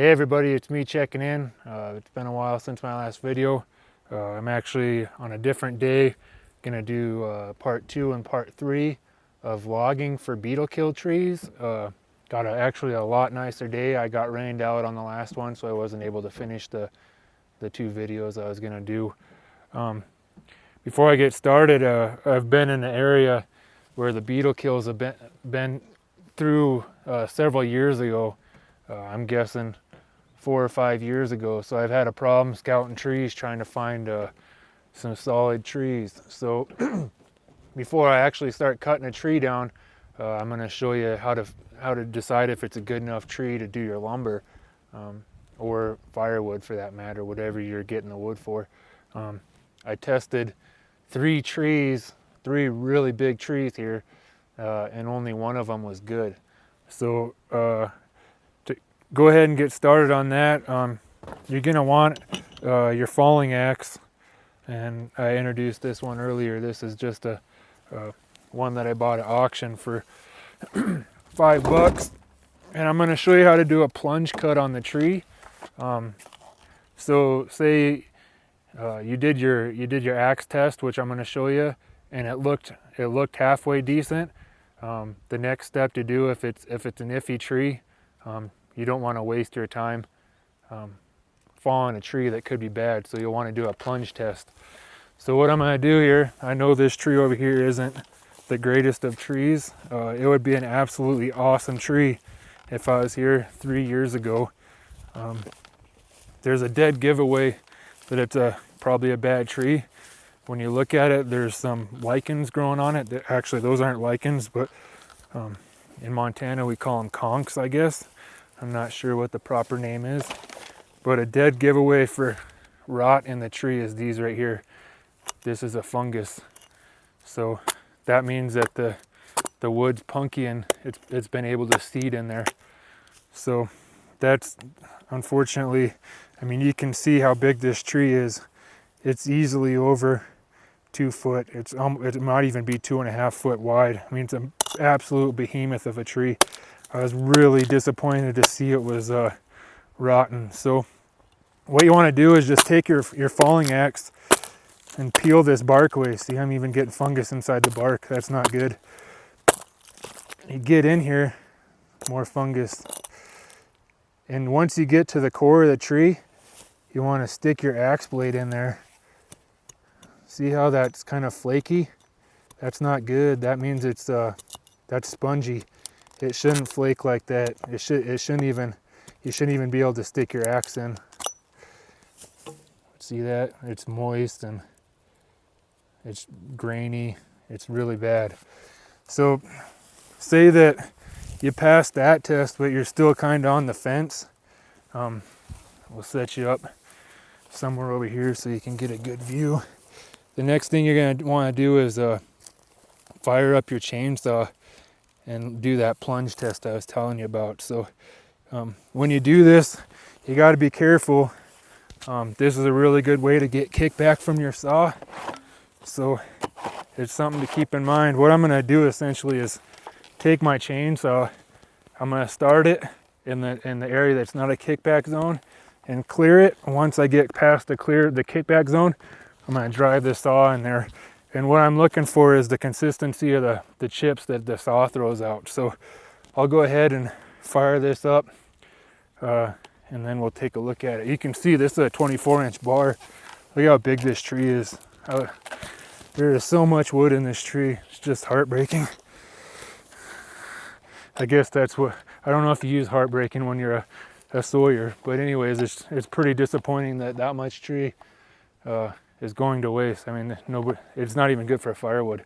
Hey everybody, it's me checking in. It's been a while since my last video. I'm actually on a different day gonna do part 2 and part 3 of logging for beetle kill trees. Got actually a lot nicer day. I got rained out on the last one, so I wasn't able to finish the 2 videos I was gonna do. Before I get started, I've been in the area where the beetle kills have been through several years ago. I'm guessing 4 or 5 years ago. So I've had a problem scouting trees, trying to find some solid trees. So before I actually start cutting a tree down, I'm going to show you how to decide if it's a good enough tree to do your lumber, or firewood for that matter, whatever you're getting the wood for. I tested 3 trees, 3 really big trees here, and only one of them was good. So go ahead and get started on that. You're going to want your falling axe, and I introduced this one earlier. This is just a one that I bought at auction for $5, and I'm going to show you how to do a plunge cut on the tree. So say you did your axe test, which I'm going to show you, and it looked halfway decent. The next step to do, if it's an iffy tree, you don't want to waste your time falling a tree that could be bad, so you'll want to do a plunge test. So what I'm going to do here, I know this tree over here isn't the greatest of trees. It would be an absolutely awesome tree if I was here 3 years ago. There's a dead giveaway that it's probably a bad tree. When you look at it, there's some lichens growing on it. Actually, those aren't lichens, but in Montana we call them conchs, I guess. I'm not sure what the proper name is, but a dead giveaway for rot in the tree is these right here. This is a fungus, so that means that the wood's punky and it's been able to seed in there. So that's unfortunately, I mean, you can see how big this tree is. It's easily over 2 foot. It might even be 2.5 foot wide. I mean, it's an absolute behemoth of a tree. I was really disappointed to see it was rotten. So what you want to do is just take your falling axe and peel this bark away. See, I'm even getting fungus inside the bark. That's not good. You get in here, more fungus. And once you get to the core of the tree, you want to stick your axe blade in there. See how that's kind of flaky? That's not good. That means it's that's spongy. It shouldn't flake like that. You shouldn't even be able to stick your axe in. See that? It's moist and it's grainy. It's really bad. So say that you passed that test, but you're still kind of on the fence. We'll set you up somewhere over here so you can get a good view. The next thing you're going to want to do is fire up your chainsaw and do that plunge test I was telling you about. So when you do this, you got to be careful. This is a really good way to get kickback from your saw. So it's something to keep in mind. What I'm going to do essentially is take my chainsaw. I'm going to start it in the area that's not a kickback zone and clear it. Once I get past the kickback zone, I'm going to drive the saw in there. And what I'm looking for is the consistency of the chips that the saw throws out. So I'll go ahead and fire this up, and then we'll take a look at it. You can see this is a 24-inch bar. Look how big this tree is. There is so much wood in this tree. It's just heartbreaking. I guess that's what, I don't know if you use heartbreaking when you're a sawyer, but anyways, it's pretty disappointing that much tree is going to waste. I mean, it's not even good for firewood.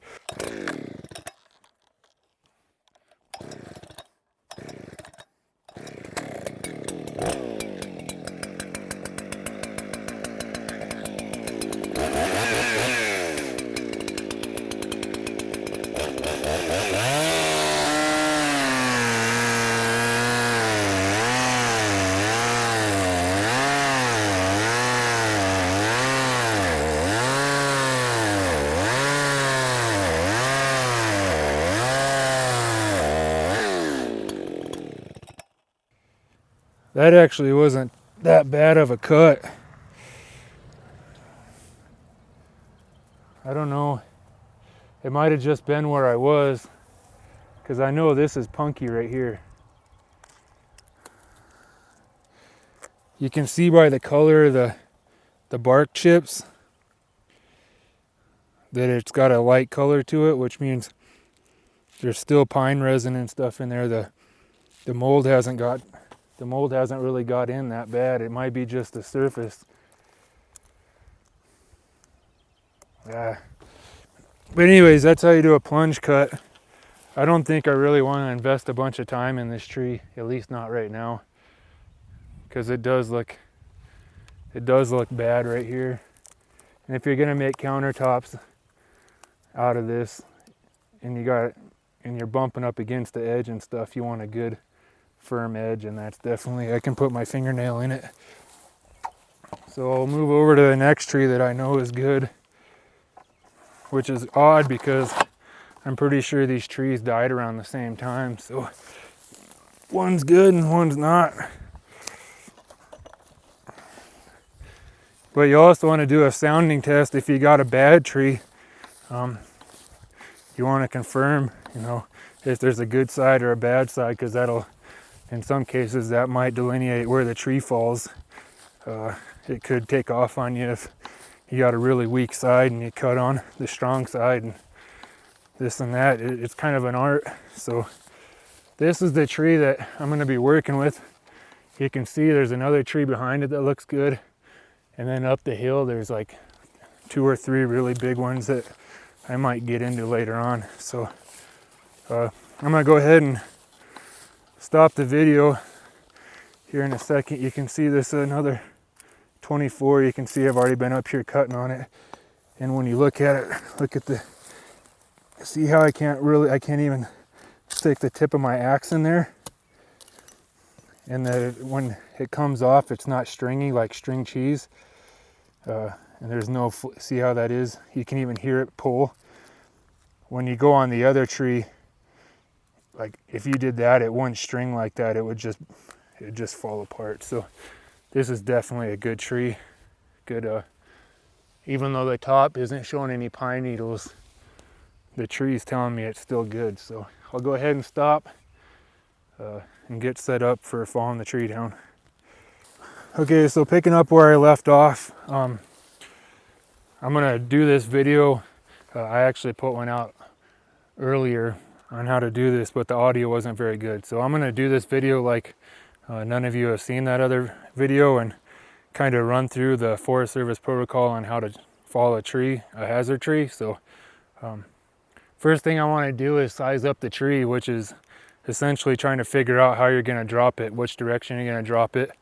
That actually wasn't that bad of a cut. I don't know. It might have just been where I was, because I know this is punky right here. You can see by the color of the bark chips that it's got a light color to it, which means there's still pine resin and stuff in there. The mold hasn't really got in that bad. It might be just the surface. Yeah. But anyways, that's how you do a plunge cut. I don't think I really want to invest a bunch of time in this tree, at least not right now, because it does look bad right here. And if you're gonna make countertops out of this, and you're bumping up against the edge and stuff, you want a good firm edge, and that's definitely, I can put my fingernail in it. So I'll move over to the next tree that I know is good, which is odd because I'm pretty sure these trees died around the same time. So one's good and one's not. But you also want to do a sounding test if you got a bad tree. You want to confirm, if there's a good side or a bad side, because that'll, in some cases, that might delineate where the tree falls. It could take off on you if you got a really weak side and you cut on the strong side and this and that. It's kind of an art. So this is the tree that I'm going to be working with. You can see there's another tree behind it that looks good. And then up the hill, there's like 2 or 3 really big ones that I might get into later on. So I'm going to go ahead and stop the video here in a second. You can see this is another 24. You can see I've already been up here cutting on it. And when you look at it, see how I can't even stick the tip of my axe in there. And when it comes off, it's not stringy like string cheese. And there's no, see how that is? You can even hear it pull. When you go on the other tree, like if you did that, it wouldn't string like that. It'd just fall apart. So this is definitely a good tree. Good, even though the top isn't showing any pine needles, the tree's telling me it's still good. So I'll go ahead and stop and get set up for falling the tree down. Okay, so picking up where I left off, I'm gonna do this video. I actually put one out earlier on how to do this, but the audio wasn't very good. So I'm gonna do this video like none of you have seen that other video, and kind of run through the Forest Service protocol on how to fall a tree, a hazard tree. So first thing I want to do is size up the tree, which is essentially trying to figure out how you're going to drop it, which direction you're going to drop it,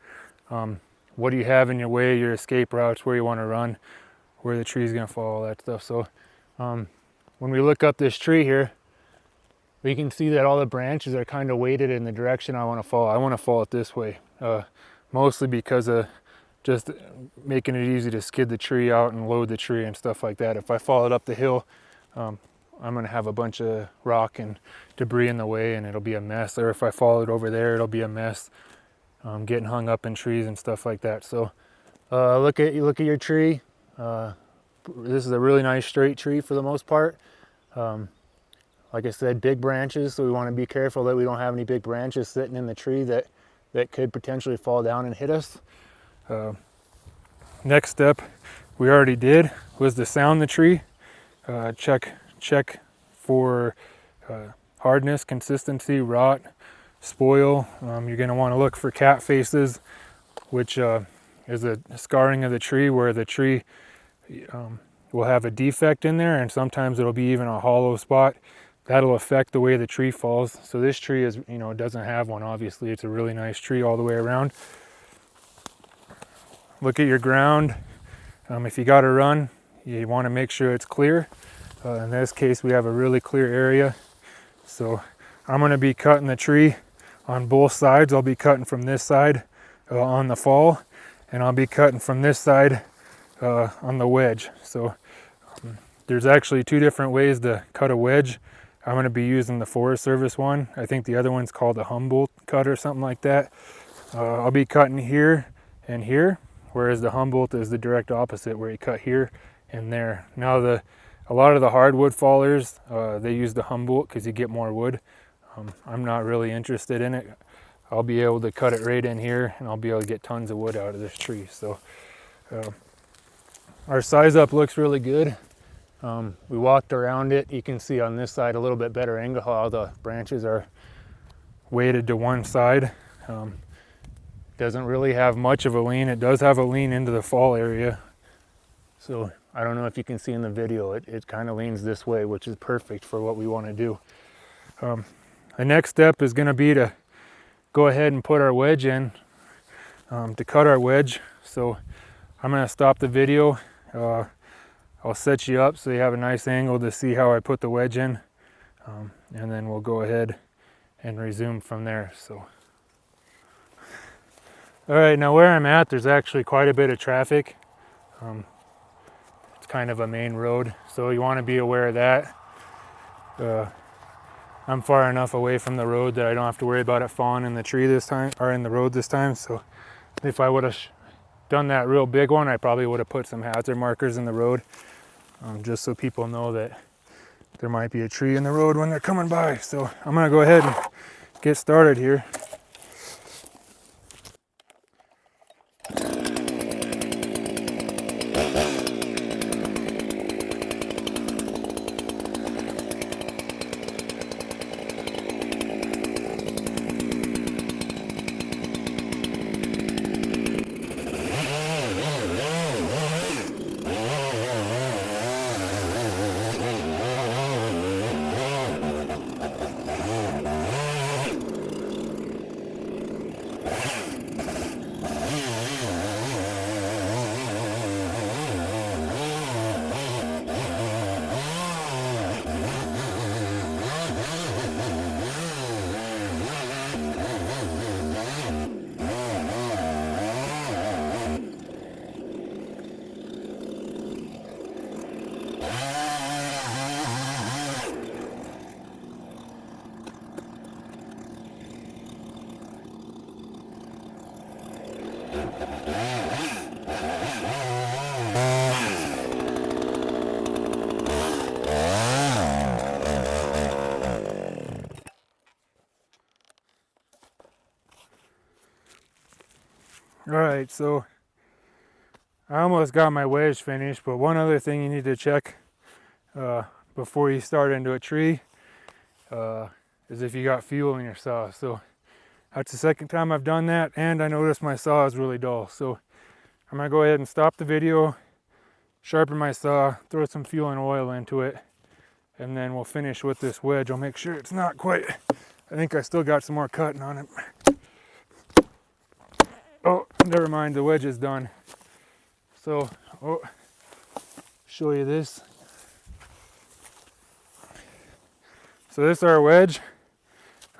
what do you have in your way, your escape routes, where you want to run, where the tree's going to fall, all that stuff. So when we look up this tree here, we can see that all the branches are kind of weighted in the direction I want to fall. I want to fall it this way, mostly because of just making it easy to skid the tree out and load the tree and stuff like that. If I fall it up the hill, I'm going to have a bunch of rock and debris in the way and it'll be a mess. Or if I fall it over there, it'll be a mess, getting hung up in trees and stuff like that. So look at your tree. This is a really nice straight tree for the most part. Like I said, big branches, so we want to be careful that we don't have any big branches sitting in the tree that could potentially fall down and hit us. Next step we already did was to sound the tree. Check for hardness, consistency, rot, spoil. You're going to want to look for cat faces, which is a scarring of the tree where the tree will have a defect in there, and sometimes it'll be even a hollow spot. That'll affect the way the tree falls. So this tree is, doesn't have one. Obviously, it's a really nice tree all the way around. Look at your ground. If you got to run, you want to make sure it's clear. In this case, we have a really clear area. So I'm going to be cutting the tree on both sides. I'll be cutting from this side on the fall, and I'll be cutting from this side on the wedge. So there's actually 2 different ways to cut a wedge. I'm going to be using the Forest Service one. I think the other one's called a Humboldt cut or something like that. I'll be cutting here and here, whereas the Humboldt is the direct opposite, where you cut here and there. Now a lot of the hardwood fallers, they use the Humboldt because you get more wood. I'm not really interested in it. I'll be able to cut it right in here, and I'll be able to get tons of wood out of this tree. So our size up looks really good. We walked around it. You can see on this side a little bit better angle how the branches are weighted to one side. Doesn't really have much of a lean. It does have a lean into the fall area. So I don't know if you can see in the video, it kind of leans this way, which is perfect for what we want to do. The next step is going to be to go ahead and put our wedge in, to cut our wedge. So I'm going to stop the video. I'll set you up so you have a nice angle to see how I put the wedge in, and then we'll go ahead and resume from there. So, all right, now where I'm at, there's actually quite a bit of traffic. It's kind of a main road, so you want to be aware of that. I'm far enough away from the road that I don't have to worry about it falling in the tree this time, or in the road this time. So if I would have done that real big one, I probably would have put some hazard markers in the road, just so people know that there might be a tree in the road when they're coming by. So I'm gonna go ahead and get started here. All right, so I almost got my wedge finished, but one other thing you need to check before you start into a tree is if you got fuel in your saw. So that's the second time I've done that, and I noticed my saw is really dull. So I'm gonna go ahead and stop the video, sharpen my saw, throw some fuel and oil into it, and then we'll finish with this wedge. I'll make sure it's not quite, I think I still got some more cutting on it. Oh, never mind, the wedge is done. So, show you this. So this is our wedge.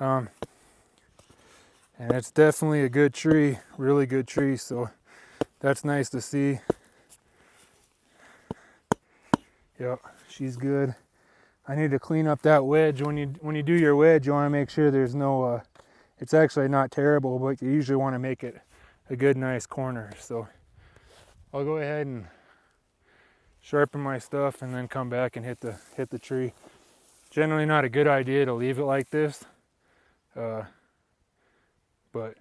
And it's definitely a good tree, really good tree, so that's nice to see. Yep, she's good. I need to clean up that wedge. When you do your wedge, you want to make sure there's no, it's actually not terrible, but you usually want to make it a good nice corner. So I'll go ahead and sharpen my stuff and then come back and hit the tree. Generally not a good idea to leave it like this, but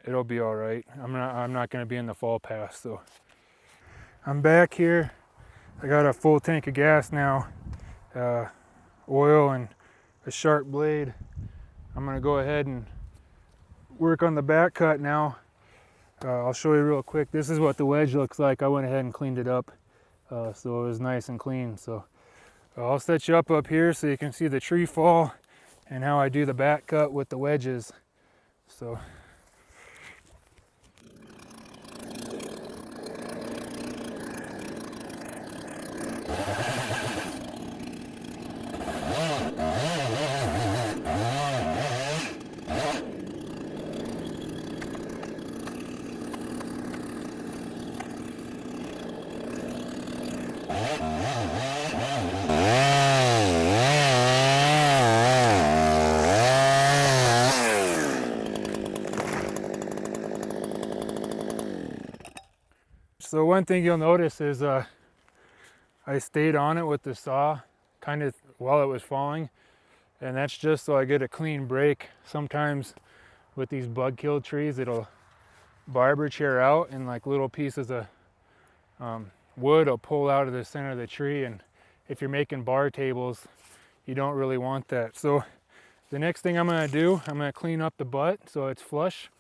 it'll be all right. I'm not going to be in the fall pass. So I'm back here. I got a full tank of gas now, oil and a sharp blade. I'm going to go ahead and work on the back cut now. I'll show you real quick. This is what the wedge looks like. I went ahead and cleaned it up, so it was nice and clean. So I'll set you up here so you can see the tree fall and how I do the back cut with the wedges. So So one thing you'll notice is I stayed on it with the saw kind of while it was falling, and that's just so I get a clean break. Sometimes with these bug killed trees, it'll barber chair out and like little pieces of wood will pull out of the center of the tree, and if you're making bar tables, you don't really want that. So the next thing I'm going to do, I'm going to clean up the butt so it's flush,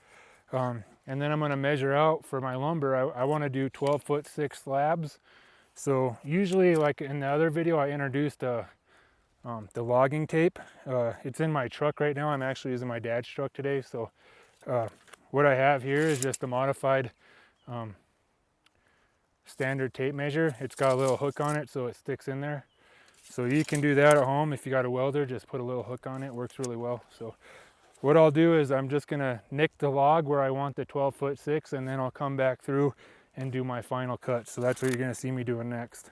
and then I'm going to measure out for my lumber. I want to do 12-foot 6 slabs. So usually, like in the other video, I introduced the logging tape. It's in my truck right now. I'm actually using my dad's truck today. So what I have here is just a modified standard tape measure. It's got a little hook on it so it sticks in there. So you can do that at home. If you got a welder, just put a little hook on it. It works really well. So what I'll do is I'm just gonna nick the log where I want the 12-foot 6, and then I'll come back through and do my final cut. So that's what you're gonna see me doing next.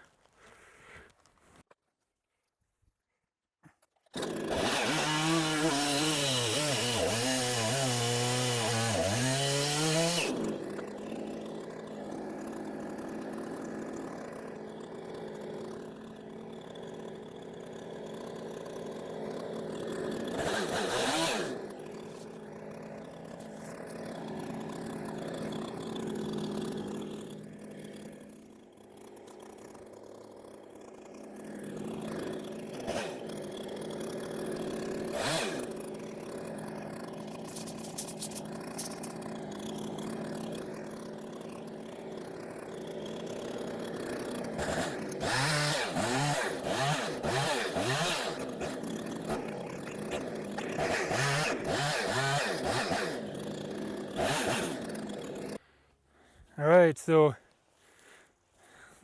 All right, so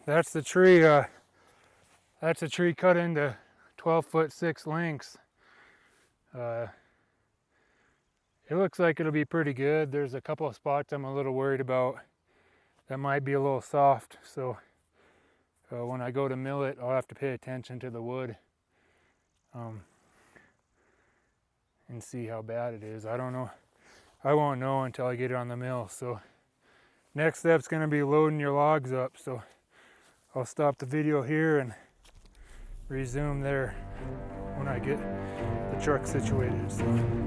that's the tree. That's a tree cut into 12-foot 6 lengths. It looks like it'll be pretty good. There's a couple of spots I'm a little worried about that might be a little soft. So when I go to mill it, I'll have to pay attention to the wood and see how bad it is. I don't know. I won't know until I get it on the mill. So next step's going to be loading your logs up. So I'll stop the video here and resume there when I get the truck situated. So.